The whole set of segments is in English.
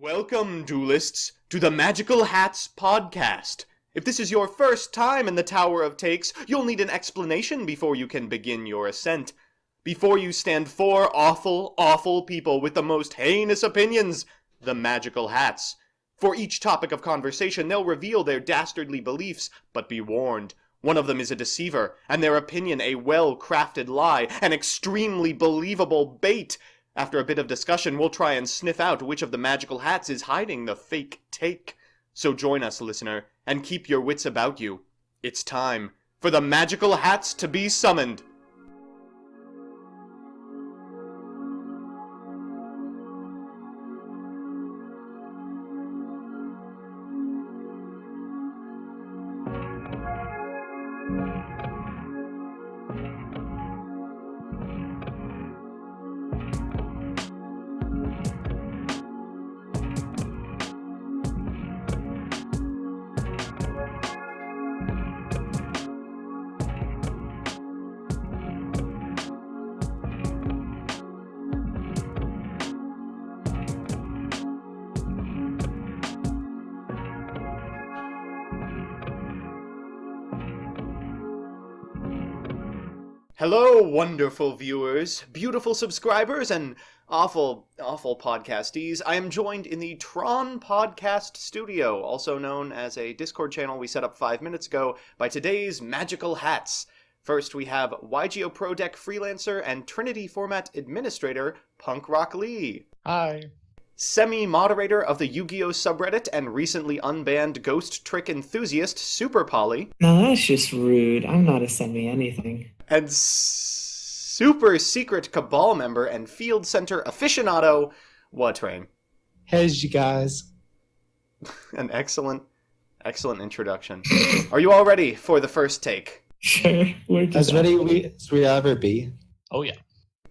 Welcome, duelists, to the Magical Hats podcast. If this is your first time in the Tower of Takes, you'll need an explanation before you can begin your ascent. Before you stand four awful, awful people with the most heinous opinions, the Magical Hats. For each topic of conversation, they'll reveal their dastardly beliefs, but be warned. One of them is a deceiver, and their opinion a well-crafted lie, an extremely believable bait. After a bit of discussion, we'll try and sniff out which of the Magical Hats is hiding the fake take. So join us, listener, and keep your wits about you. It's time for the Magical Hats to be summoned. Hello, wonderful viewers, beautiful subscribers, and awful podcastees. I am joined in the Tron Podcast Studio, also known as a Discord channel we set up 5 minutes ago, by today's Magical Hats. First, we have YGO Pro Deck freelancer and Trinity format administrator, Punkrocklee. Hi. Semi-moderator of the Yu-Gi-Oh! Subreddit and recently unbanned ghost trick enthusiast, Superpoly. No, that's just rude. I'm not a semi-anything. And super secret Cabal member and Field Center aficionado, Watrain. Hey, you guys. An excellent introduction. Are you all ready for the first take? Sure. As ready as we ever be. Oh, yeah.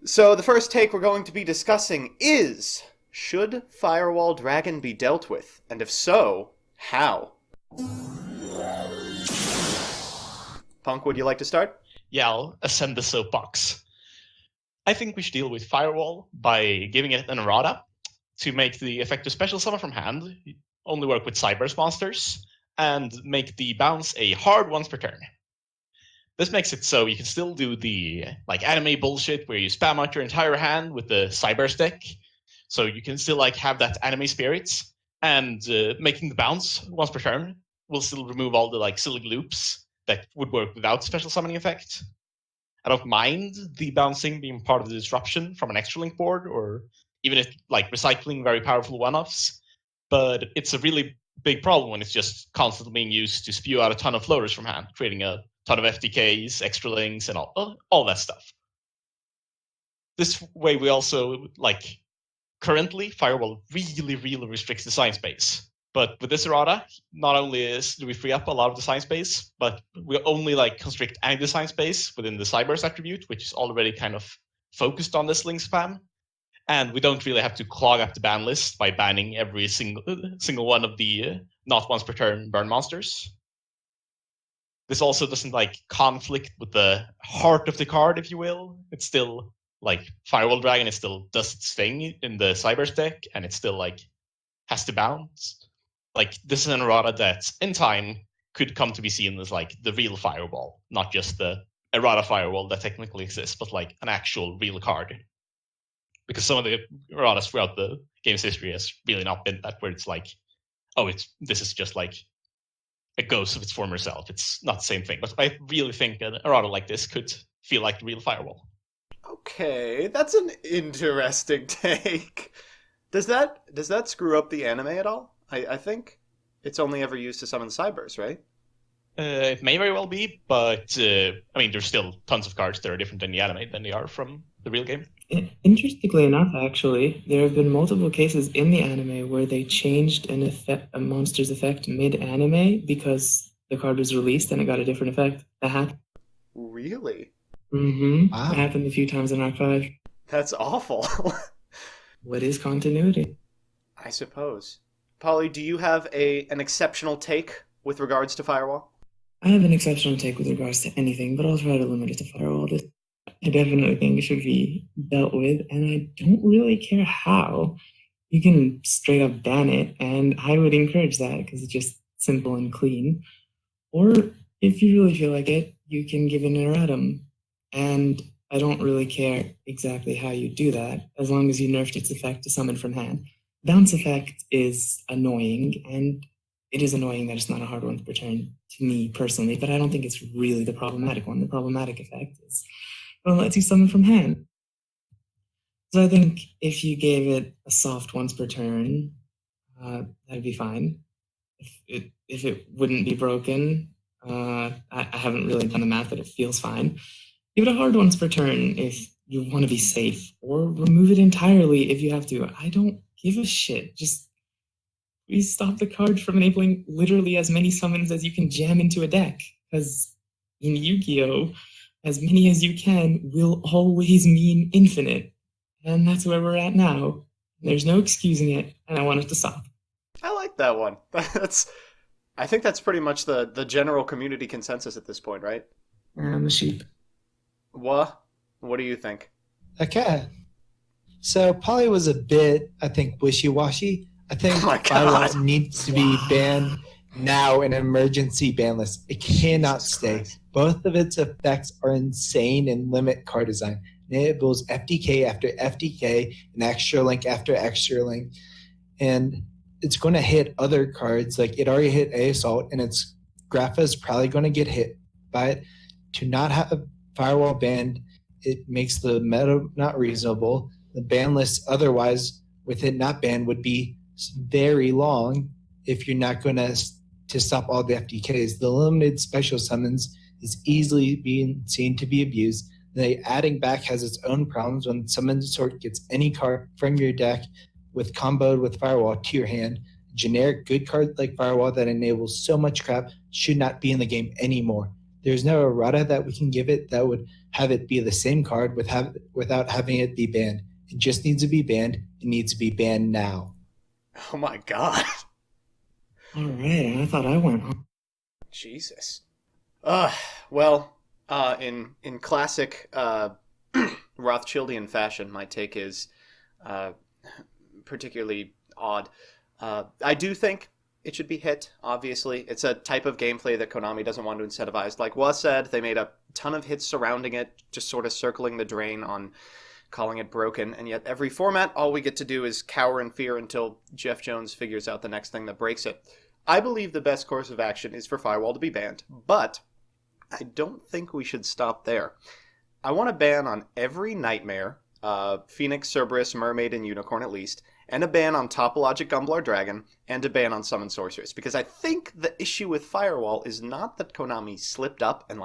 So the first take we're going to be discussing is, should Firewall Dragon be dealt with? And if so, how? Punk, would you like to start? Yeah, I'll ascend the soapbox. I think we should deal with Firewall by giving it an errata to make the effective special summon from hand only work with Cyberse monsters, and make the bounce a hard once per turn. This makes it so you can still do the anime bullshit where you spam out your entire hand with the Cyberse deck, so you can still have that anime spirits, and making the bounce once per turn will still remove all the silly loops that would work without special summoning effect. I don't mind the bouncing being part of the disruption from an extra link board, or even if recycling very powerful one-offs, but it's a really big problem when it's just constantly being used to spew out a ton of floaters from hand, creating a ton of FTKs, extra links, and all that stuff. This way we also, currently, Firewall really, really restricts the sign space. But with this errata, not only do we free up a lot of design space, but we only constrict any design space within the Cyberse attribute, which is already kind of focused on this link spam. And we don't really have to clog up the ban list by banning every single one of the not once per turn burn monsters. This also doesn't conflict with the heart of the card, if you will. It's still Firewall Dragon, it still does its thing in the Cyberse deck, and it still has to bounce. This is an errata that, in time, could come to be seen as the real Firewall, not just the errata Firewall that technically exists, but an actual real card. Because some of the erratas throughout the game's history has really not been that, where it's this is just a ghost of its former self. It's not the same thing. But I really think an errata like this could feel like the real Firewall. Okay, that's an interesting take. Does that screw up the anime at all? I think it's only ever used to summon Cyberse, right? It may very well be, but there's still tons of cards that are different in the anime than they are from the real game. Interestingly enough, actually, there have been multiple cases in the anime where they changed a monster's effect mid-anime because the card was released and it got a different effect. That happened. Really? Mm-hmm. Wow. It happened a few times in Archive. That's awful. What is continuity? I suppose. Polly, do you have an exceptional take with regards to Firewall? I have an exceptional take with regards to anything, but I'll try to limit it to Firewall. I definitely think it should be dealt with, and I don't really care how. you can straight up ban it, and I would encourage that because it's just simple and clean. Or if you really feel like it, you can give an erratum. And I don't really care exactly how you do that, as long as you nerfed its effect to summon from hand. Bounce effect is annoying, and it is annoying that it's not a hard one to return to me personally, but I don't think it's really the problematic one. The problematic effect is, well, it lets you summon from hand. So I think if you gave it a soft once per turn, that'd be fine. If it wouldn't be broken, I haven't really done the math, but it feels fine. Give it a hard once per turn if you want to be safe, or remove it entirely if you have to. I don't give a shit. Just please stop the card from enabling literally as many summons as you can jam into a deck, because in Yu-Gi-Oh, as many as you can will always mean infinite. And that's where we're at now. There's no excusing it, and I want it to stop. I like that one. I think that's pretty much the general community consensus at this point, right? I'm a sheep. What do you think? Okay. So Poly was a bit, I think, wishy-washy. I think Oh my Firewall God. needs to be banned now in an emergency ban list. It cannot Jesus stay. Christ. Both of its effects are insane and limit card design. It enables FDK after FDK and extra link after extra link. And it's going to hit other cards. Like it already hit A Assault, and its Grapha is probably going to get hit by it. To not have Firewall banned, it makes the meta not reasonable. The ban list otherwise, with it not banned, would be very long if you're not going to stop all the FDKs. The limited special summons is easily being seen to be abused. The adding back has its own problems when summon sort gets any card from your deck with comboed with Firewall to your hand. A generic good card like Firewall that enables so much crap should not be in the game anymore. There's no errata that we can give it that would have it be the same card without having it be banned. It just needs to be banned. It needs to be banned now. Oh my God. All right, I thought I went home. Jesus. Well, in classic Rothschildian fashion, my take is particularly odd. I do think it should be hit, obviously. It's a type of gameplay that Konami doesn't want to incentivize. Like Was said, they made a ton of hits surrounding it, just sort of circling the drain on calling it broken, and yet every format, all we get to do is cower in fear until Jeff Jones figures out the next thing that breaks it. I believe the best course of action is for Firewall to be banned, but I don't think we should stop there. I want a ban on every Nightmare, Phoenix, Cerberus, Mermaid, and Unicorn at least, and a ban on Topologic Gumblar Dragon, and a ban on Summon Sorceress, because I think the issue with Firewall is not that Konami slipped up and,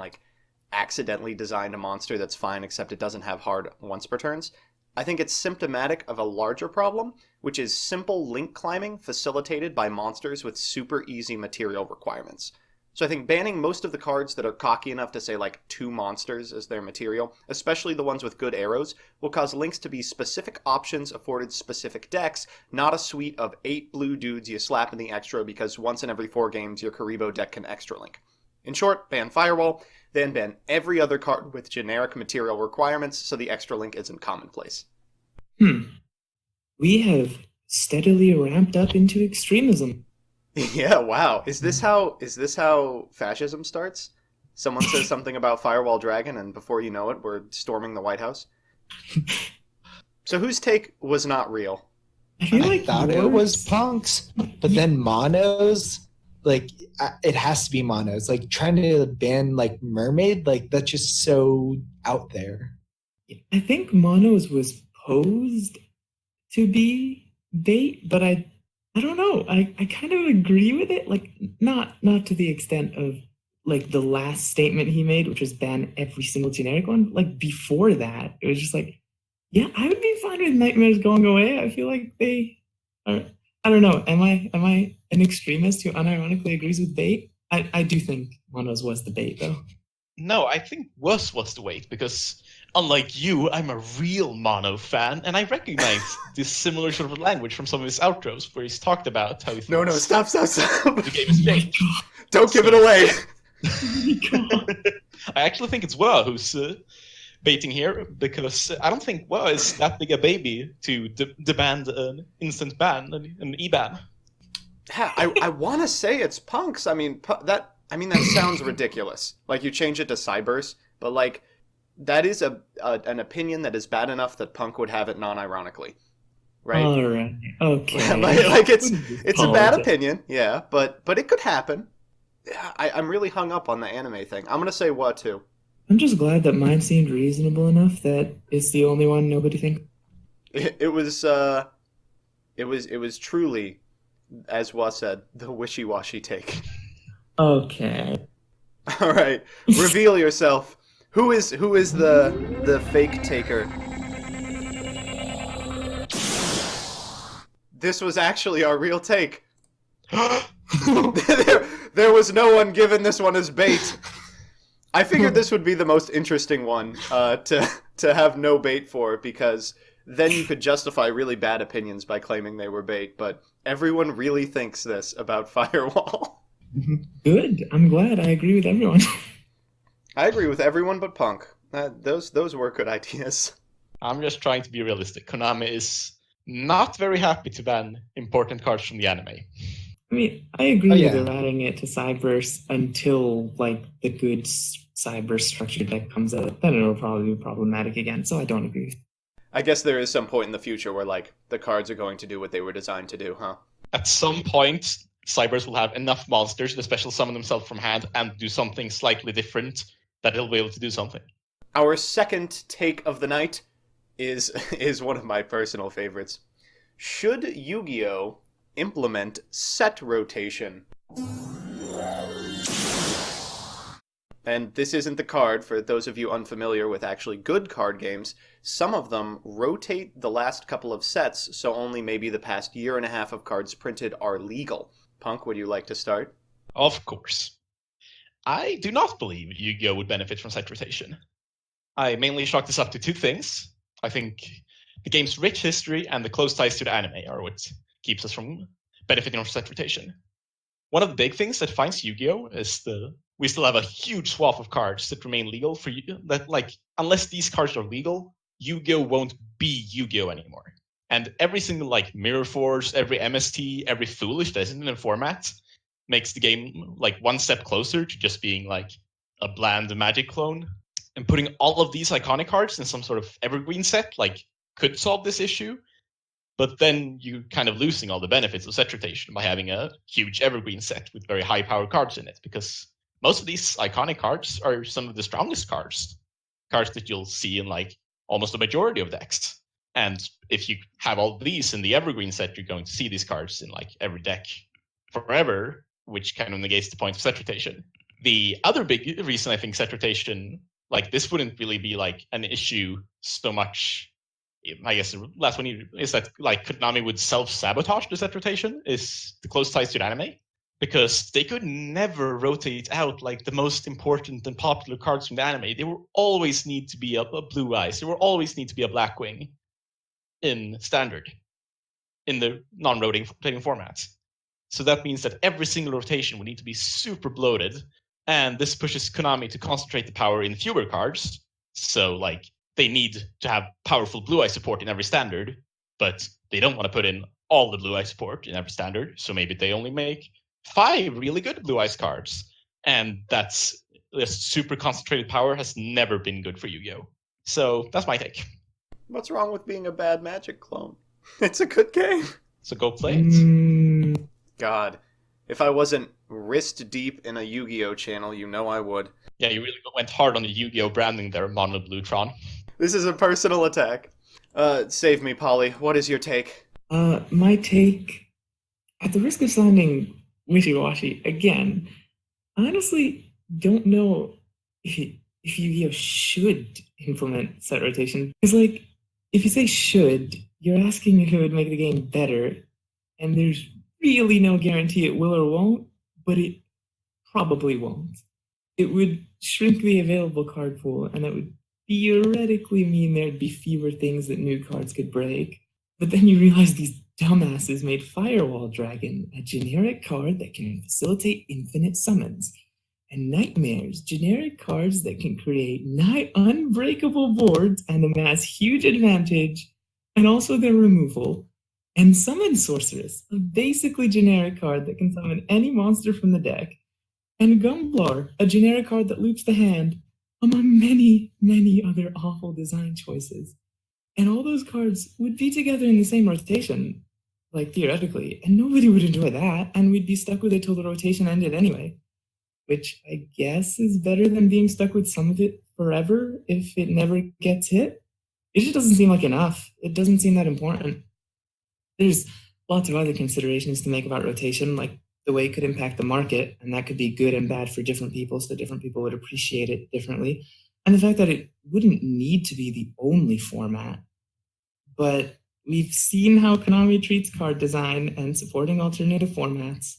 accidentally designed a monster that's fine except it doesn't have hard once per turns. I think it's symptomatic of a larger problem, which is simple link climbing facilitated by monsters with super easy material requirements. So I think banning most of the cards that are cocky enough to say 2 monsters as their material, especially the ones with good arrows, will cause links to be specific options afforded specific decks, not a suite of 8 blue dudes you slap in the extra because once in every 4 games your Karibo deck can extra link. In short, ban Firewall, then ban every other card with generic material requirements so the extra link isn't commonplace. We have steadily ramped up into extremism. Yeah, wow. Is this how fascism starts? Someone says something about Firewall Dragon, and before you know it, we're storming the White House. So whose take was not real? I thought it was Punk's, but then Mono's, it has to be Mono's. Trying to ban Mermaid, that's just so out there. I think Mono's was posed to be bait, but I don't know. I kind of agree with it. Not to the extent of the last statement he made, which was ban every single generic one. Before that, it was just yeah, I would be fine with Nightmares going away. I feel like they are. I don't know. Am I an extremist who unironically agrees with bait? I do think Mono's was the bait, though. No, I think was the wait, because unlike you, I'm a real Mono fan, and I recognize this similar sort of language from some of his outros, where he's talked about how he thinks No, stop. the game is fake. Don't give it away. I actually think it's Wa who's baiting here because I don't think WoW is that big a baby to demand an instant ban, an e-ban. Yeah, I want to say it's punks. I mean, that sounds ridiculous. Like, you change it to cybers, but like, that is an opinion that is bad enough that punk would have it non-ironically, right? All right. Okay. like it's a bad opinion, yeah, but it could happen. I'm really hung up on the anime thing. I'm gonna say what too. I'm just glad that mine seemed reasonable enough that it's the only one nobody thinks. It was truly, as Wa said, the wishy-washy take. Okay. All right, reveal yourself. Who is the fake taker? This was actually our real take. there was no one given this one as bait. I figured this would be the most interesting one to have no bait for, because then you could justify really bad opinions by claiming they were bait, but everyone really thinks this about Firewall. Good. I'm glad. I agree with everyone. I agree with everyone but Punk. Those were good ideas. I'm just trying to be realistic. Konami is not very happy to ban important cards from the anime. I mean, I agree with them adding it to Cybers until, like, the good Cyber structure deck comes out. Then it'll probably be problematic again, so I don't agree. I guess there is some point in the future where, like, the cards are going to do what they were designed to do, huh? At some point, Cybers will have enough monsters to special summon themselves from hand and do something slightly different that it'll be able to do something. Our second take of the night is one of my personal favorites. Should Yu-Gi-Oh! Implement set rotation? And this isn't the card, for those of you unfamiliar with actually good card games. Some of them rotate the last couple of sets, so only maybe the past year and a half of cards printed are legal. Punk, would you like to start? Of course. I do not believe Yu-Gi-Oh! Would benefit from set rotation. I mainly chalk this up to two things. I think the game's rich history and the close ties to the anime are what keeps us from benefiting from set rotation. One of the big things that defines Yu-Gi-Oh! Is we still have a huge swath of cards that remain legal for you. That, like, unless these cards are legal, Yu-Gi-Oh! Won't be Yu-Gi-Oh! Anymore. And every single, like, Mirror Force, every MST, every Foolish that isn't in a format makes the game, like, one step closer to just being, like, a bland Magic clone. And putting all of these iconic cards in some sort of evergreen set, like, could solve this issue. But then you're kind of losing all the benefits of set rotation by having a huge evergreen set with very high-powered cards in it, because most of these iconic cards are some of the strongest cards that you'll see in, like, almost a majority of decks. And if you have all these in the evergreen set, you're going to see these cards in, like, every deck forever, which kind of negates the point of set rotation. The other big reason I think set rotation, like, this wouldn't really be, like, an issue so much. I guess the last one is that, like, Konami would self-sabotage the set rotation is the close ties to the anime, because they could never rotate out, like, the most important and popular cards from the anime. They will always need to be a Blue Eyes. There will always need to be a Blackwing in Standard, in the non-rotating formats. So that means that every single rotation would need to be super bloated, and this pushes Konami to concentrate the power in fewer cards. So, like, they need to have powerful Blue Eye support in every Standard, but they don't want to put in all the Blue Eye support in every Standard, so maybe they only make 5 really good Blue Eyes cards. And this super concentrated power has never been good for Yu-Gi-Oh! So that's my take. What's wrong with being a bad Magic clone? It's a good game. So go play it. God, if I wasn't wrist deep in a Yu-Gi-Oh! Channel, you know I would. Yeah, you really went hard on the Yu-Gi-Oh! Branding there, Mono Bluetron. This is a personal attack. Save me, Polly. What is your take? My take, at the risk of sounding wishy-washy again, I honestly don't know if Yu-Gi-Oh! Should implement set rotation. Because, like, if you say should, you're asking if it would make the game better, and there's really no guarantee it will or won't, but it probably won't. It would shrink the available card pool, and that would theoretically mean there'd be fewer things that new cards could break. But then you realize these dumbasses made Firewall Dragon a generic card that can facilitate infinite summons. and nightmares, generic cards that can create nigh unbreakable boards and amass huge advantage, and also their removal. And Summon Sorceress, a basically generic card that can summon any monster from the deck, and Gumblar, a generic card that loops the hand, among many, many other awful design choices. And all those cards would be together in the same rotation, like theoretically, and nobody would enjoy that, and we'd be stuck with it till the rotation ended anyway. Which I guess is better than being stuck with some of it forever if it never gets hit. It just doesn't seem like enough. It doesn't seem that important. There's lots of other considerations to make about rotation, like the way it could impact the market, and that could be good and bad for different people, so different people would appreciate it differently. And the fact that it wouldn't need to be the only format. But we've seen how Konami treats card design and supporting alternative formats.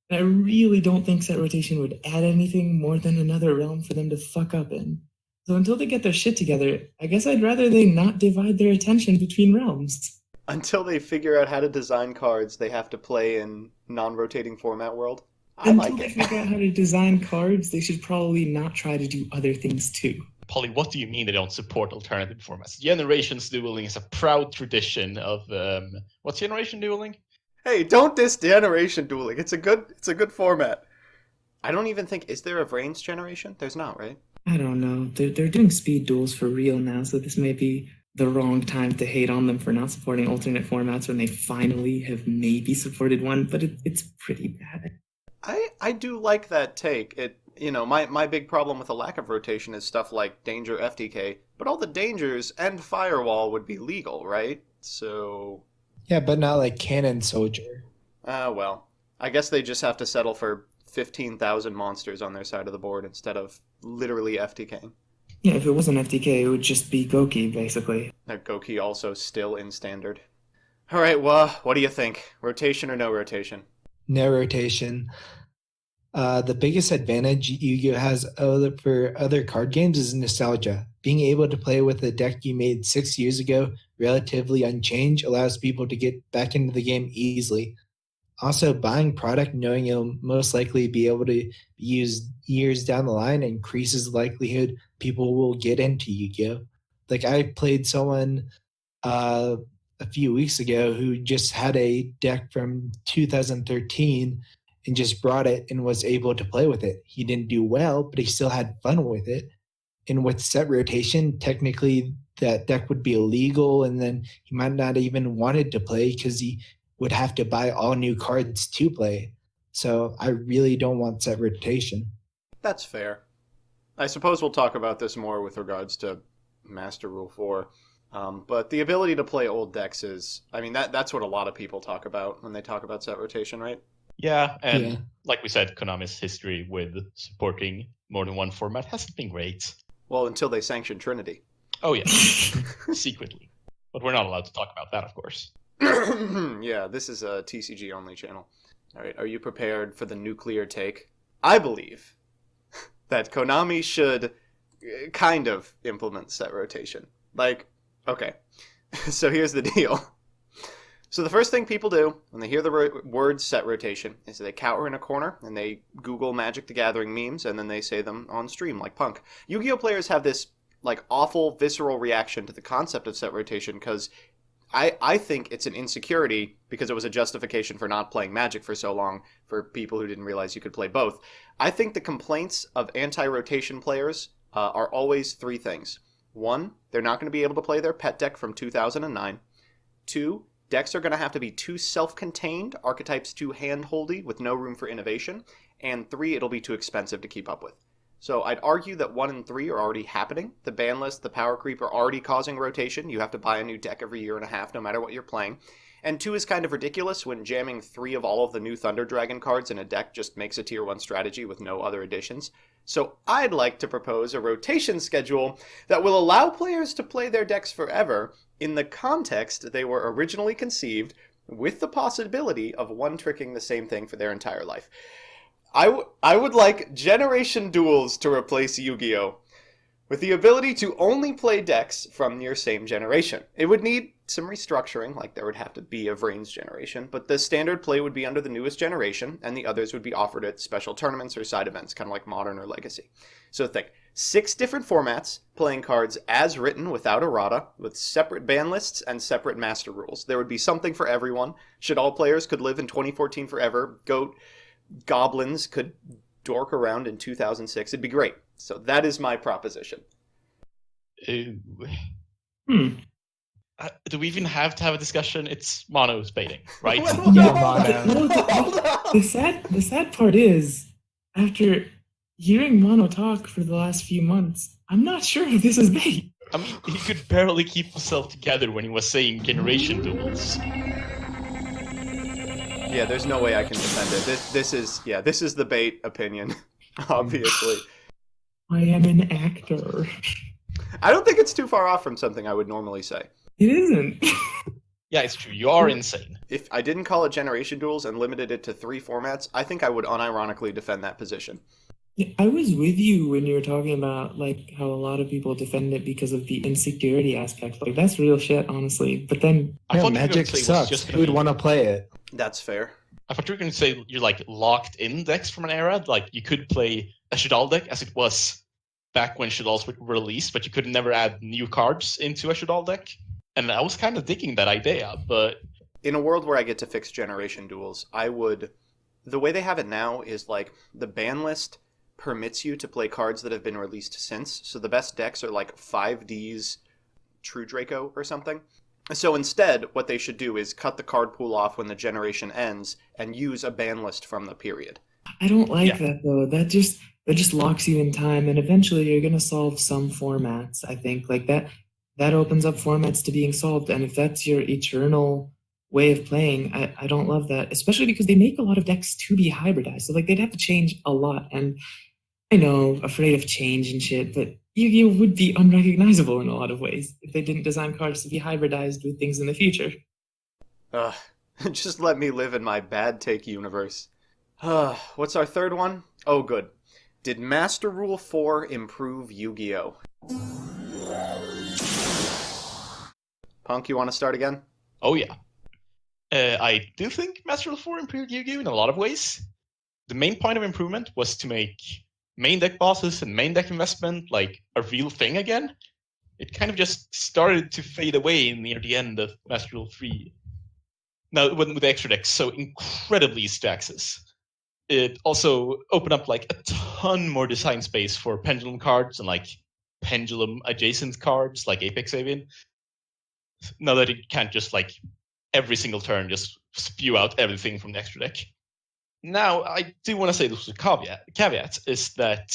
And I really don't think set rotation would add anything more than another realm for them to fuck up in. So until they get their shit together, I guess I'd rather they not divide their attention between realms. Until they figure out how to design cards they have to play in non-rotating format world. Until they figure out how to design cards, they should probably not try to do other things too. Polly, what do you mean they don't support alternative formats? Generations dueling is a proud tradition of what's generation dueling? Hey, don't diss generation dueling. It's a good format. I don't even think, is there a Vrains generation? There's not, right? I don't know. They're doing speed duels for real now, so this may be the wrong time to hate on them for not supporting alternate formats when they finally have maybe supported one, but it's pretty bad. I do like that take. My big problem with the lack of rotation is stuff like Danger FTK, but all the Dangers and Firewall would be legal, right? So... Yeah, but not like Cannon Soldier. Well, I guess they just have to settle for 15,000 monsters on their side of the board instead of literally FTKing. Yeah, if it wasn't FTK, it would just be Goki, basically. Goki also still in standard. Alright, well, what do you think? Rotation or no rotation? No rotation. The biggest advantage Yu-Gi-Oh has for other card games is nostalgia. Being able to play with a deck you made 6 years ago, relatively unchanged, allows people to get back into the game easily. Also, buying product knowing you'll most likely be able to be used years down the line increases the likelihood people will get into Yu-Gi-Oh! Like, I played someone a few weeks ago who just had a deck from 2013 and just brought it and was able to play with it. He didn't do well, but he still had fun with it. And with set rotation, technically that deck would be illegal, and then he might not even wanted to play because he would have to buy all new cards to play. So I really don't want set rotation. That's fair. I suppose we'll talk about this more with regards to Master Rule 4. But the ability to play old decks is, that's what a lot of people talk about when they talk about set rotation, right? Yeah, and like we said, Konami's history with supporting more than one format hasn't been great. Well, until they sanction Trinity. Oh, yeah. Secretly. But we're not allowed to talk about that, of course. Yeah, this is a TCG-only channel. All right, are you prepared for the nuclear take? I believe that Konami should kind of implement set rotation. Okay. So here's the deal. So the first thing people do when they hear the word set rotation is they cower in a corner and they Google Magic the Gathering memes and then they say them on stream like Punk. Yu-Gi-Oh! Players have this awful visceral reaction to the concept of set rotation because I think it's an insecurity because it was a justification for not playing Magic for so long for people who didn't realize you could play both. I think the complaints of anti-rotation players are always three things. One, they're not going to be able to play their pet deck from 2009. Two, decks are going to have to be too self-contained, archetypes too hand-holdy with no room for innovation. And three, it'll be too expensive to keep up with. So I'd argue that 1 and 3 are already happening. The ban list, the power creep are already causing rotation. You have to buy a new deck every year and a half, no matter what you're playing. And 2 is kind of ridiculous when jamming 3 of all of the new Thunder Dragon cards in a deck just makes a tier 1 strategy with no other additions. So I'd like to propose a rotation schedule that will allow players to play their decks forever in the context they were originally conceived, with the possibility of one tricking the same thing for their entire life. I would like Generation Duels to replace Yu-Gi-Oh! with the ability to only play decks from your same generation. It would need some restructuring, like there would have to be a Vrain's generation, but the standard play would be under the newest generation, and the others would be offered at special tournaments or side events, kind of like Modern or Legacy. So think, 6 different formats, playing cards as written without errata, with separate ban lists and separate master rules. There would be something for everyone. All players could live in 2014 forever, goblins could dork around in 2006. It'd be great. So that is my proposition. Do we even have to have a discussion? It's mono baiting, right? Yeah, mono. The sad part is, after hearing Mono talk for the last few months, I'm not sure if this is bait. I mean, he could barely keep himself together when he was saying generation duels. Yeah, there's no way I can defend it. This is the bait opinion, obviously. I am an actor. I don't think it's too far off from something I would normally say. It isn't. Yeah, it's true. You are insane. If I didn't call it generation duels and limited it to 3 formats, I think I would unironically defend that position. Yeah, I was with you when you were talking about like how a lot of people defend it because of the insecurity aspect. Like that's real shit, honestly. But then I thought you were gonna Magic say it was sucks. just gonna Who'd be- want to play it? That's fair. I thought you were going to say you're like locked in decks from an era. Like you could play a Shadal deck as it was back when Shadals were released, but you could never add new cards into a Shadal deck. And I was kind of digging that idea, but In a world where I get to fix generation duels, the way they have it now is like the ban list permits you to play cards that have been released since. So the best decks are like 5D's True Draco or something. So instead, what they should do is cut the card pool off when the generation ends and use a ban list from the period. I don't like that though. That just locks you in time, and eventually you're gonna solve some formats. I think like that opens up formats to being solved, and if that's your eternal way of playing, I don't love that, especially because they make a lot of decks to be hybridized. So like they'd have to change a lot, and I know, afraid of change and shit, but Yu-Gi-Oh would be unrecognizable in a lot of ways if they didn't design cards to be hybridized with things in the future. Ugh, just let me live in my bad take universe. What's our third one? Oh, good. Did Master Rule 4 improve Yu-Gi-Oh? Punk, you want to start again? oh yeah. I do think Master Rule 4 improved Yu-Gi-Oh in a lot of ways. The main point of improvement was to make main deck bosses and main deck investment like a real thing again. It kind of just started to fade away near the end of Master Rule 3. Now, with the extra decks so incredibly easy to access. It also opened up like a ton more design space for pendulum cards and like pendulum adjacent cards like Apex Avian. Now that it can't just like every single turn just spew out everything from the extra deck. Now, I do want to say this was a caveat is that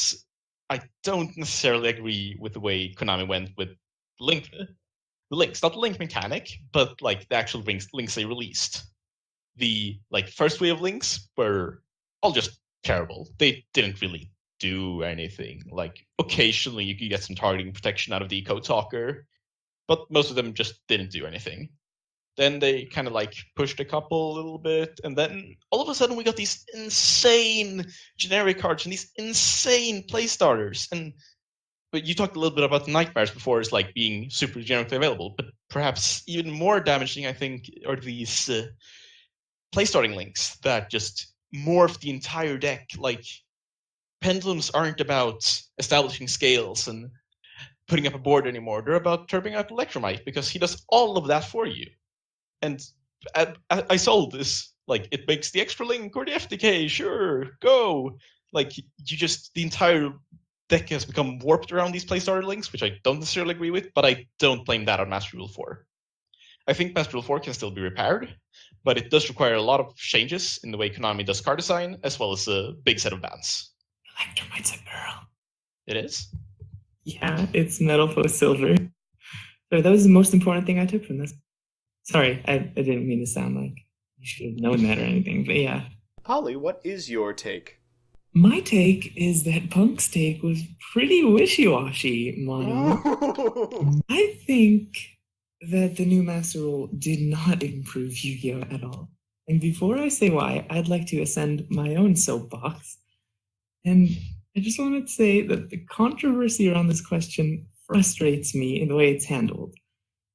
I don't necessarily agree with the way Konami went with the links, not the link mechanic, but like the actual links they released. The like first wave of links were all just terrible. They didn't really do anything. Like occasionally you could get some targeting protection out of the Code Talker, but most of them just didn't do anything. Then they kind of like pushed a couple a little bit, and then all of a sudden we got these insane generic cards and these insane play starters. But you talked a little bit about the nightmares before as like being super generically available, but perhaps even more damaging, I think, are these play starting links that just morph the entire deck. Like pendulums aren't about establishing scales and putting up a board anymore. They're about turning out Electromite because he does all of that for you. And I sold this. Like, it makes the extra link or the FTK, sure, go. Like, the entire deck has become warped around these playstarter links, which I don't necessarily agree with, but I don't blame that on Master Rule 4. I think Master Rule 4 can still be repaired, but it does require a lot of changes in the way Konami does card design, as well as a big set of bans. Electromite's a girl. It is? Yeah, it's metal post silver. So that was the most important thing I took from this. Sorry, I didn't mean to sound like you should have known that or anything, but yeah. Polly, what is your take? My take is that Punk's take was pretty wishy-washy, Mono. I think that the new Master Rule did not improve Yu-Gi-Oh! At all. And before I say why, I'd like to ascend my own soapbox and I just wanted to say that the controversy around this question frustrates me in the way it's handled.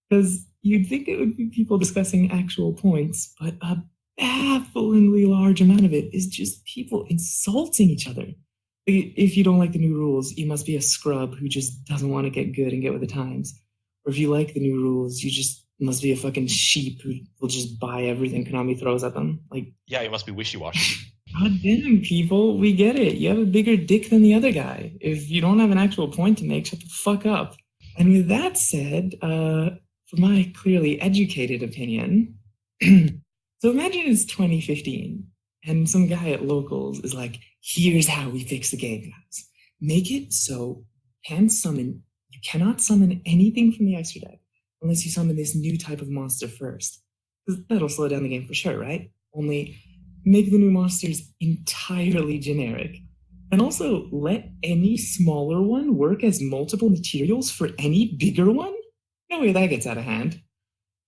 Because you'd think it would be people discussing actual points, but a bafflingly large amount of it is just people insulting each other. If you don't like the new rules, you must be a scrub who just doesn't want to get good and get with the times. Or if you like the new rules, you just must be a fucking sheep who will just buy everything Konami throws at them. Like, Yeah, you must be wishy-washy. God damn, people, we get it. You have a bigger dick than the other guy. If you don't have an actual point to make, shut the fuck up. And with that said, for my clearly educated opinion, so imagine it's 2015 and some guy at Locals is like, here's how we fix the game, guys. Make it so you cannot summon anything from the extra deck unless you summon this new type of monster first. Because that'll slow down the game for sure, right? Only make the new monsters entirely generic. And also let any smaller one work as multiple materials for any bigger one? No way that gets out of hand.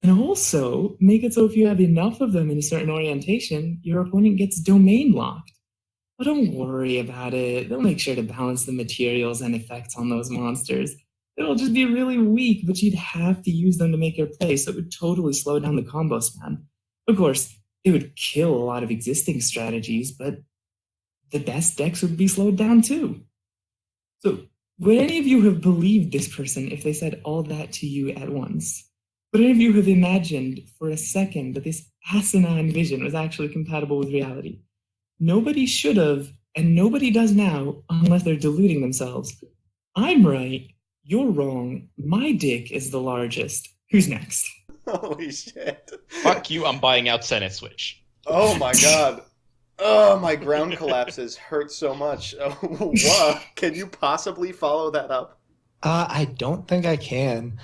And also make it so if you have enough of them in a certain orientation, your opponent gets domain locked. But don't worry about it. They'll make sure to balance the materials and effects on those monsters. It'll just be really weak, but you'd have to use them to make your play, so it would totally slow down the combo spam. Of course, it would kill a lot of existing strategies, but the best decks would be slowed down too. So, would any of you have believed this person if they said all that to you at once? Would any of you have imagined for a second that this asinine vision was actually compatible with reality? Nobody should have, and nobody does now, unless they're deluding themselves. I'm right, you're wrong, my dick is the largest. Who's next? Holy shit. Fuck you, I'm buying out Senate Switch. Oh my god. Oh, my ground collapses hurt so much. Oh, what? Can you possibly follow that up? I don't think I can.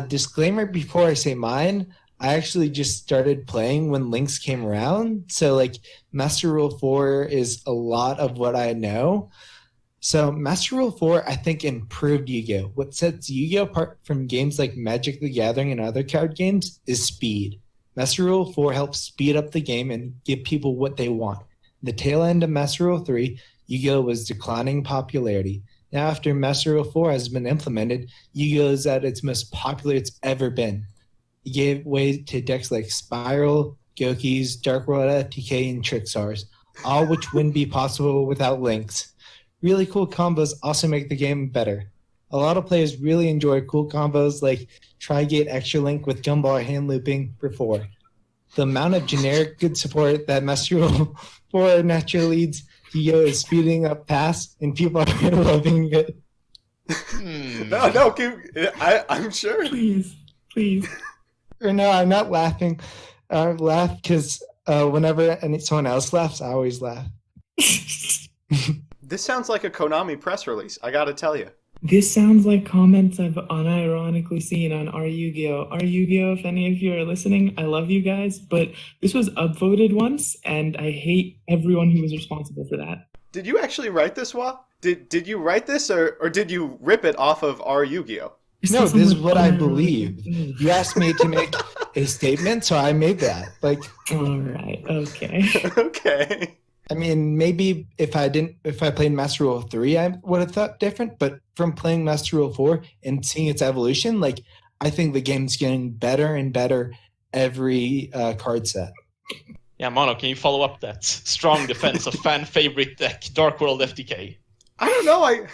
Disclaimer before I say mine, I actually just started playing when Lynx came around. So, like, Master Rule 4 is a lot of what I know. So, Master Rule 4, I think, improved Yu-Gi-Oh! What sets Yu-Gi-Oh! Apart from games like Magic the Gathering and other card games is speed. Master Rule 4 helps speed up the game and give people what they want. The tail end of Master Rule 3, Yu-Gi-Oh! Was declining popularity. Now, after Master Rule 4 has been implemented, Yu-Gi-Oh! Is at its most popular it's ever been. It gave way to decks like Spiral, Gokis, Dark World FTK, and Trickstars, all which wouldn't be possible without Lynx. Really cool combos also make the game better. A lot of players really enjoy cool combos like Tri-Gate Extra Link with Gumball hand looping for 4. The amount of generic good support that Master Rule 4 naturally leads Yu-Gi-Oh! Is speeding up fast, and people are loving it. No, I'm sure. Please. Or no, I'm not laughing. I laugh because whenever someone else laughs, I always laugh. This sounds like a Konami press release, I gotta tell you. This sounds like comments I've unironically seen on Our Yu-Gi-Oh! Our Yu-Gi-Oh! If any of you are listening, I love you guys, but this was upvoted once, and I hate everyone who was responsible for that. Did you actually write this, Wa? Did you write this, or did you rip it off of Our Yu-Gi-Oh? No, this is what I believe. You asked me to make a statement, so I made that. Like, all right, okay. Okay. I mean, maybe if I played Master Rule 3, I would have thought different. But from playing Master Rule 4 and seeing its evolution, like, I think the game's getting better and better every card set. Yeah, Mono, can you follow up that strong defense of fan favorite deck, Dark World FTK? I don't know.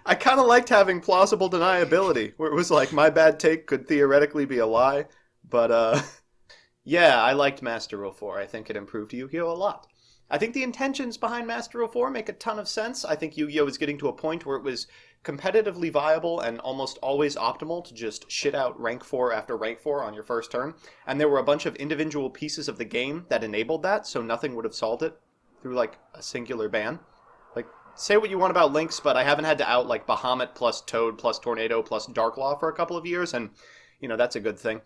I kind of liked having plausible deniability, where it was like my bad take could theoretically be a lie. But yeah, I liked Master Rule 4. I think it improved Yu-Gi-Oh! A lot. I think the intentions behind Master Rule 4 make a ton of sense. I think Yu-Gi-Oh! Was getting to a point where it was competitively viable and almost always optimal to just shit out rank 4 after rank 4 on your first turn. And there were a bunch of individual pieces of the game that enabled that, so nothing would have solved it through, like, a singular ban. Like, say what you want about Lynx, but I haven't had to out, like, Bahamut plus Toad plus Tornado plus Darklaw for a couple of years, and, you know, that's a good thing.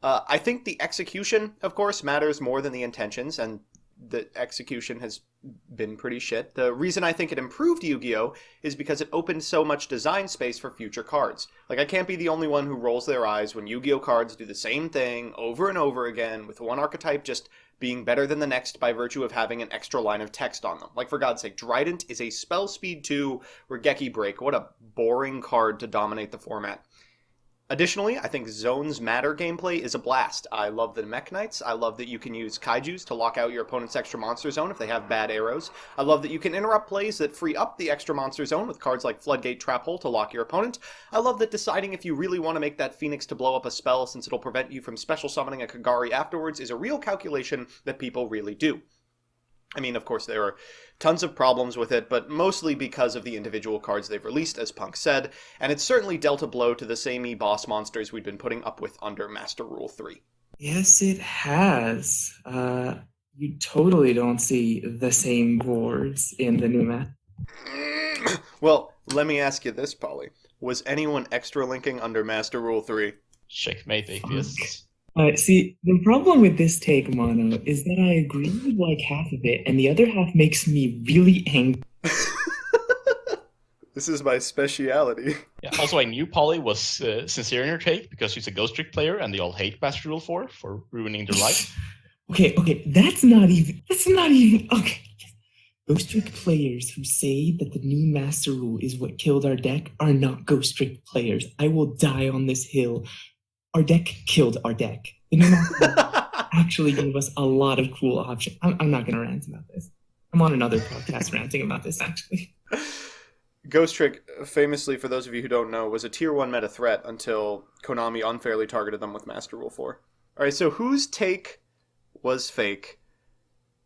I think the execution, of course, matters more than the intentions, and the execution has been pretty shit. The reason I think it improved Yu-Gi-Oh! Is because it opened so much design space for future cards. Like, I can't be the only one who rolls their eyes when Yu-Gi-Oh! Cards do the same thing over and over again, with one archetype just being better than the next by virtue of having an extra line of text on them. Like, for God's sake, Trident is a spell speed 2 Regeki Break. What a boring card to dominate the format. Additionally, I think Zones Matter gameplay is a blast. I love the Mech Knights. I love that you can use Kaijus to lock out your opponent's extra monster zone if they have bad arrows. I love that you can interrupt plays that free up the extra monster zone with cards like Floodgate Trap Hole to lock your opponent. I love that deciding if you really want to make that Phoenix to blow up a spell since it'll prevent you from special summoning a Kagari afterwards is a real calculation that people really do. I mean, of course, there are tons of problems with it, but mostly because of the individual cards they've released, as Punk said, and it's certainly dealt a blow to the samey boss monsters we'd been putting up with under Master Rule 3. Yes, it has. You totally don't see the same boards in the new map. Well, let me ask you this, Polly. Was anyone extra linking under Master Rule 3? Checkmate, atheists. See, the problem with this take, Mono, is that I agree with like half of it, and the other half makes me really angry. This is my speciality. Yeah. Also, I knew Polly was sincere in her take because she's a Ghost Trick player, and they all hate Master Rule 4 for ruining their life. Okay, that's not even, okay. Ghost Trick players who say that the new Master Rule is what killed our deck are not Ghost Trick players. I will die on this hill. Our deck killed our deck. The new Master Rule actually gave us a lot of cool options. I'm not going to rant about this. I'm on another podcast ranting about this, actually. Ghost Trick, famously, for those of you who don't know, was a tier 1 meta threat until Konami unfairly targeted them with Master Rule 4. Alright, so whose take was fake?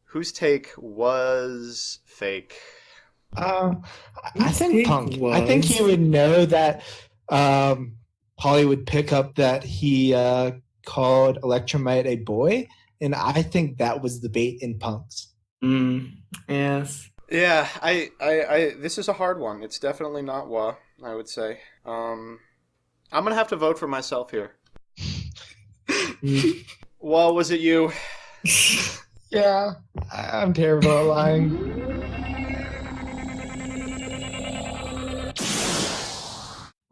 Whose take was fake? I think Punk. I think he would know that Polly would pick up that he called Electromite a boy, and I think that was the bait in Punk's. Yes. Yeah, I this is a hard one. It's definitely not Wa, I would say. I'm gonna have to vote for myself here. Wa, was it you? Yeah, I'm terrible at lying.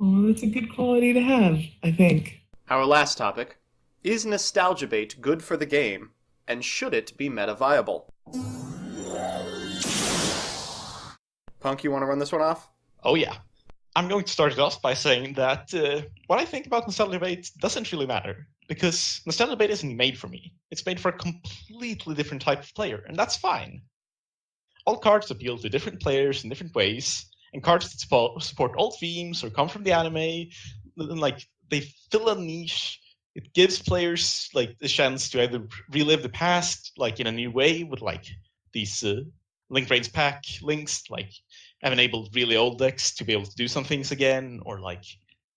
Oh, that's a good quality to have, I think. Our last topic. Is Nostalgia Bait good for the game, and should it be meta viable? Punk, you want to run this one off? Oh yeah. I'm going to start it off by saying that what I think about Nostalgia Bait doesn't really matter, because Nostalgia Bait isn't made for me. It's made for a completely different type of player, and that's fine. All cards appeal to different players in different ways, and cards that support old themes or come from the anime, like, they fill a niche. It gives players like the chance to either relive the past, like in a new way, with like these Link Rains pack links, like have enabled really old decks to be able to do some things again, or like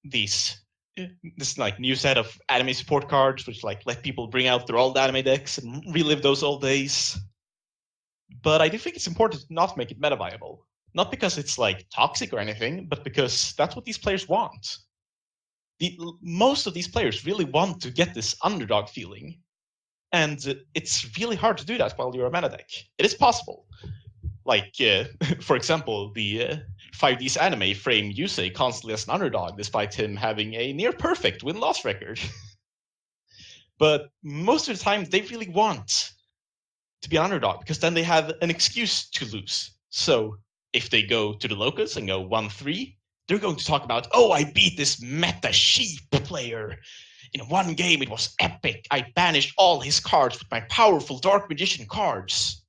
this like new set of anime support cards, which like let people bring out their old anime decks and relive those old days. But I do think it's important not to make it meta viable. Not because it's like toxic or anything, but because that's what these players want. Most of these players really want to get this underdog feeling, and it's really hard to do that while you're a meta deck. It is possible. Like, for example, the 5D's anime frame Yusei constantly as an underdog, despite him having a near-perfect win-loss record. But most of the time, they really want to be an underdog, because then they have an excuse to lose. So if they go to the locus and go 1-3, they're going to talk about, oh, I beat this meta sheep player. In one game, it was epic. I banished all his cards with my powerful Dark Magician cards.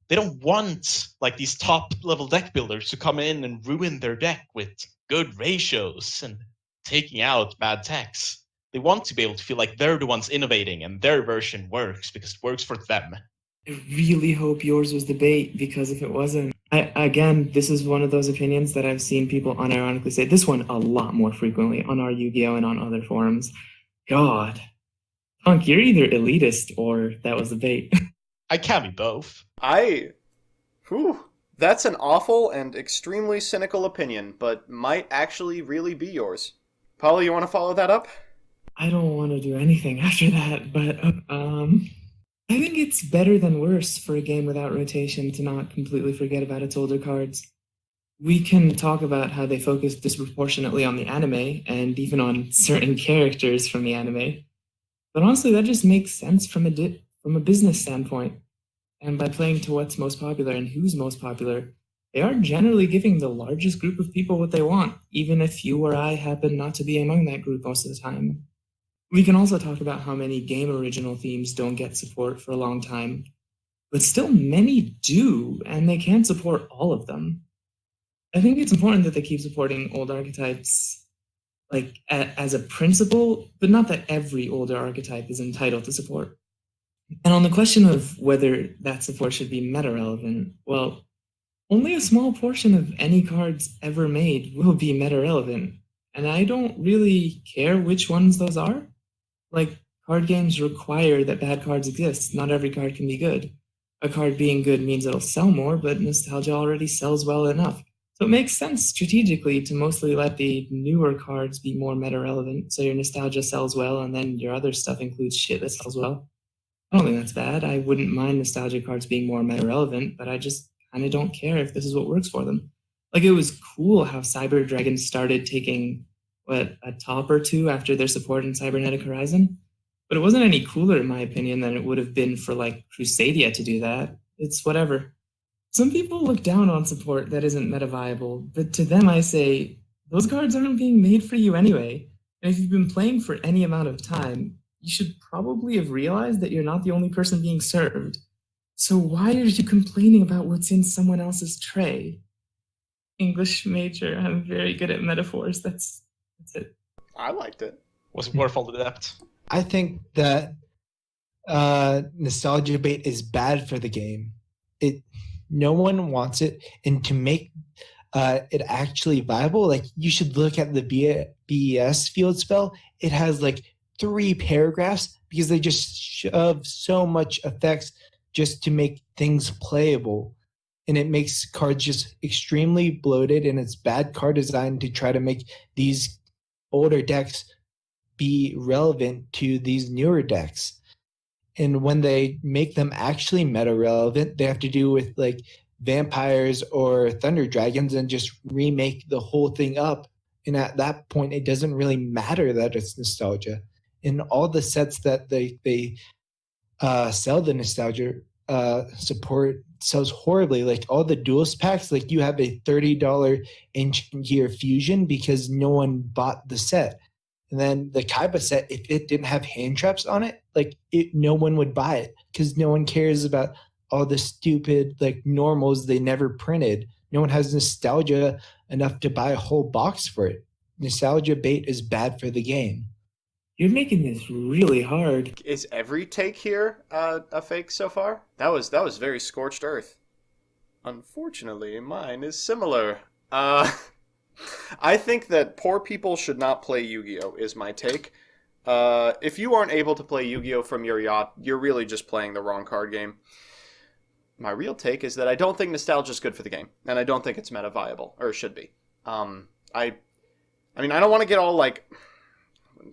They don't want like these top-level deck builders to come in and ruin their deck with good ratios and taking out bad techs. They want to be able to feel like they're the ones innovating and their version works because it works for them. I really hope yours was the bait, because if it wasn't, again, this is one of those opinions that I've seen people unironically say this one a lot more frequently on our Yu-Gi-Oh! And on other forums. God. Punk, you're either elitist or that was the bait. I can be both. That's an awful and extremely cynical opinion, but might actually really be yours. Polly, you want to follow that up? I don't want to do anything after that, but I think it's better than worse for a game without rotation to not completely forget about its older cards. We can talk about how they focus disproportionately on the anime and even on certain characters from the anime. But honestly, that just makes sense from from a business standpoint. And by playing to what's most popular and who's most popular, they are generally giving the largest group of people what they want, even if you or I happen not to be among that group most of the time. We can also talk about how many game original themes don't get support for a long time, but still many do, and they can support all of them. I think it's important that they keep supporting old archetypes like as a principle, but not that every older archetype is entitled to support. And on the question of whether that support should be meta relevant, well, only a small portion of any cards ever made will be meta relevant. And I don't really care which ones those are. Like, card games require that bad cards exist. Not every card can be good. A card being good means it'll sell more, but nostalgia already sells well enough. So it makes sense strategically to mostly let the newer cards be more meta relevant, so your nostalgia sells well, and then your other stuff includes shit that sells well. I don't think that's bad. I wouldn't mind nostalgia cards being more meta relevant, but I just kind of don't care if this is what works for them. Like, it was cool how Cyber Dragon started taking a top or two after their support in Cybernetic Horizon, but it wasn't any cooler in my opinion than it would have been for like Crusadia to do that. It's whatever. Some people look down on support that isn't meta viable, but to them I say those cards aren't being made for you anyway. And if you've been playing for any amount of time, you should probably have realized that you're not the only person being served. So why are you complaining about what's in someone else's tray? English major, I'm very good at metaphors. That's it. I liked it. Was worth all the depth. I think that nostalgia bait is bad for the game. No one wants it, and to make it actually viable, like you should look at the BES field spell. It has like 3 paragraphs because they just shove so much effects just to make things playable, and it makes cards just extremely bloated, and it's bad card design to try to make these older decks be relevant to these newer decks. And when they make them actually meta relevant, they have to do with like vampires or thunder dragons and just remake the whole thing up. And at that point, it doesn't really matter that it's nostalgia. And all the sets that they sell the nostalgia support sells horribly. Like all the duelist packs, like you have a $30 Ancient Gear Fusion because no one bought the set. And then the Kaiba set, if it didn't have hand traps on it, no one would buy it because no one cares about all the stupid like normals they never printed. No one has nostalgia enough to buy a whole box for it. Nostalgia bait is bad for the game. You're making this really hard. Is every take here a fake so far? That was very scorched earth. Unfortunately, mine is similar. I think that poor people should not play Yu-Gi-Oh! Is my take. If you aren't able to play Yu-Gi-Oh! From your yacht, you're really just playing the wrong card game. My real take is that I don't think nostalgia is good for the game, and I don't think it's meta viable, or should be. I mean, I don't want to get all like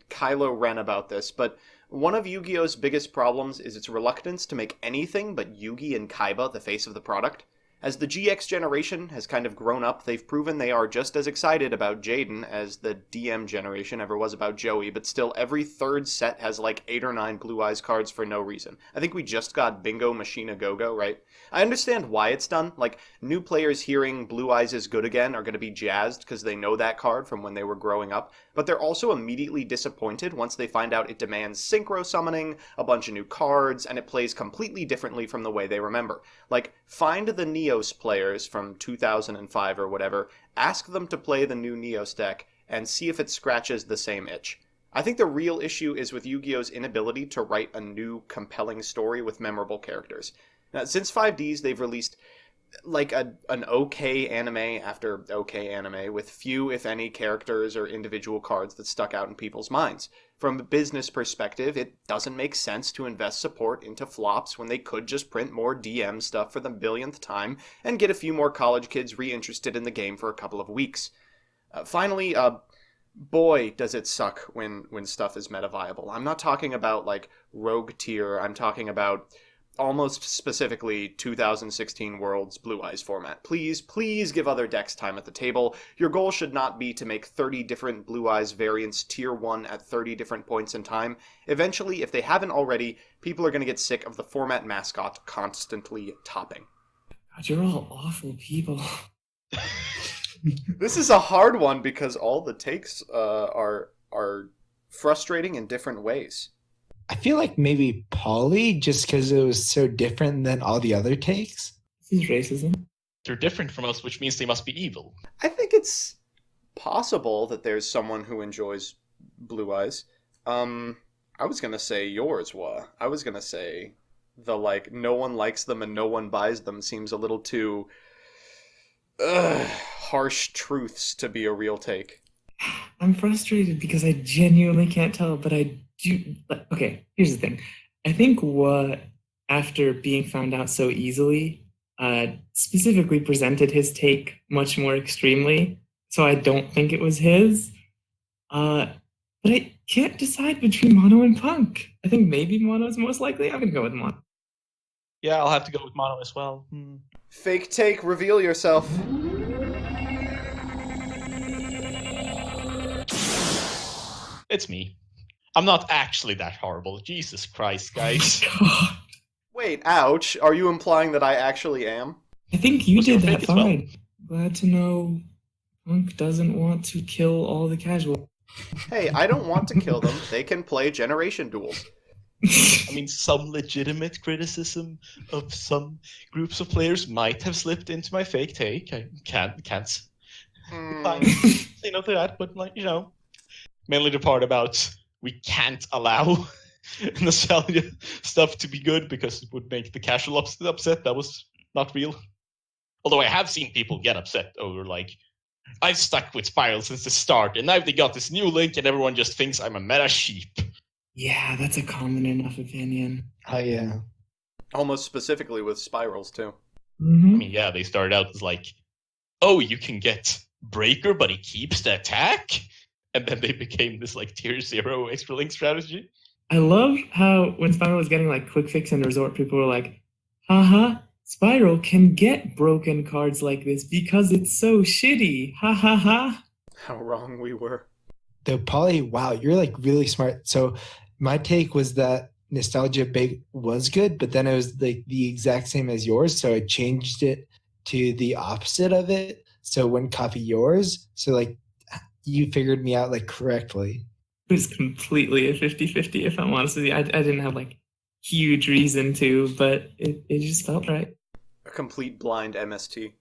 Kylo Ren about this, but one of Yu-Gi-Oh's biggest problems is its reluctance to make anything but Yugi and Kaiba the face of the product. As the GX generation has kind of grown up, they've proven they are just as excited about Jaden as the DM generation ever was about Joey, but still every third set has like 8 or 9 Blue Eyes cards for no reason. I think we just got Bingo Machina Go-Go, right? I understand why it's done. Like, new players hearing Blue Eyes is good again are going to be jazzed because they know that card from when they were growing up, but they're also immediately disappointed once they find out it demands synchro summoning, a bunch of new cards, and it plays completely differently from the way they remember. Like, find the Neos players from 2005 or whatever, ask them to play the new Neos deck, and see if it scratches the same itch. I think the real issue is with Yu-Gi-Oh's inability to write a new, compelling story with memorable characters. Now, since 5Ds, they've released like an okay anime after okay anime with few, if any, characters or individual cards that stuck out in people's minds. From a business perspective, it doesn't make sense to invest support into flops when they could just print more DM stuff for the billionth time and get a few more college kids reinterested in the game for a couple of weeks. Finally, boy, does it suck when stuff is meta viable. I'm not talking about like rogue tier. I'm talking about almost specifically 2016 Worlds Blue Eyes format. Please give other decks time at the table. Your goal should not be to make 30 different Blue Eyes variants tier 1 at 30 different points in time. Eventually, if they haven't already, people are going to get sick of the format mascot constantly topping. God, you're all awful people. This is a hard one because all the takes are frustrating in different ways. I feel like maybe Polly, just because it was so different than all the other takes. This is racism. They're different from us, which means they must be evil. I think it's possible that there's someone who enjoys Blue Eyes. I was gonna say yours, Wa. I was gonna say the like no one likes them and no one buys them seems a little too harsh truths to be a real take. I'm frustrated because I genuinely can't tell, but I do. Okay, here's the thing. I think what, after being found out so easily, specifically presented his take much more extremely, so I don't think it was his. But I can't decide between Mono and Punk. I think maybe Mono is most likely. I'm going to go with Mono. Yeah, I'll have to go with Mono as well. Fake take, reveal yourself. It's me. I'm not actually that horrible. Jesus Christ, guys. God. Wait, ouch. Are you implying that I actually am? I think you Was your did that fake as well? fine. Glad to know Punk doesn't want to kill all the casual. Hey, I don't want to kill them. They can play generation duels. I mean, some legitimate criticism of some groups of players might have slipped into my fake take. I can't say no to that, but like, mainly the part about we can't allow nostalgia stuff to be good because it would make the casual upset. That was not real. Although I have seen people get upset over like, I've stuck with Spiral since the start, and now they got this new link, and everyone just thinks I'm a meta sheep. Yeah, that's a common enough opinion. Oh, yeah. Almost specifically with spirals, too. I Mm-hmm. mean, yeah, they started out as like, oh, you can get Breaker, but he keeps the attack? And then they became this like tier 0 extra link strategy. I love how when Spiral was getting like quick fix and resort, people were like, haha, Spiral can get broken cards like this because it's so shitty. Ha ha ha. How wrong we were. Though Polly, wow, you're like really smart. So my take was that Nostalgia Big was good, but then it was like the exact same as yours. So I changed it to the opposite of it. So it wouldn't copy yours. So like you figured me out like correctly. It was completely a 50-50, if I'm honest with you. I didn't have like huge reason to, but it just felt right. A complete blind MST.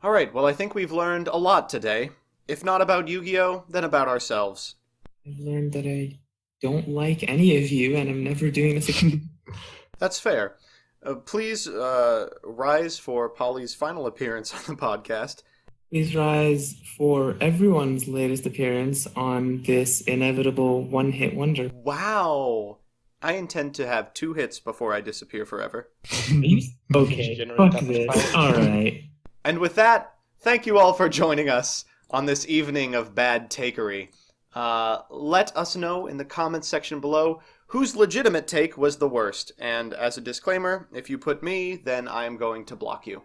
Alright, well I think we've learned a lot today. If not about Yu-Gi-Oh!, then about ourselves. I've learned that I don't like any of you, and I'm never doing this again. That's fair. Please rise for Polly's final appearance on the podcast. Please rise for everyone's latest appearance on this inevitable one-hit wonder. Wow! I intend to have 2 hits before I disappear forever. Okay, Generate fuck that much this. power. Alright. And with that, thank you all for joining us on this evening of bad takery. Let us know in the comments section below whose legitimate take was the worst. And as a disclaimer, if you put me, then I am going to block you.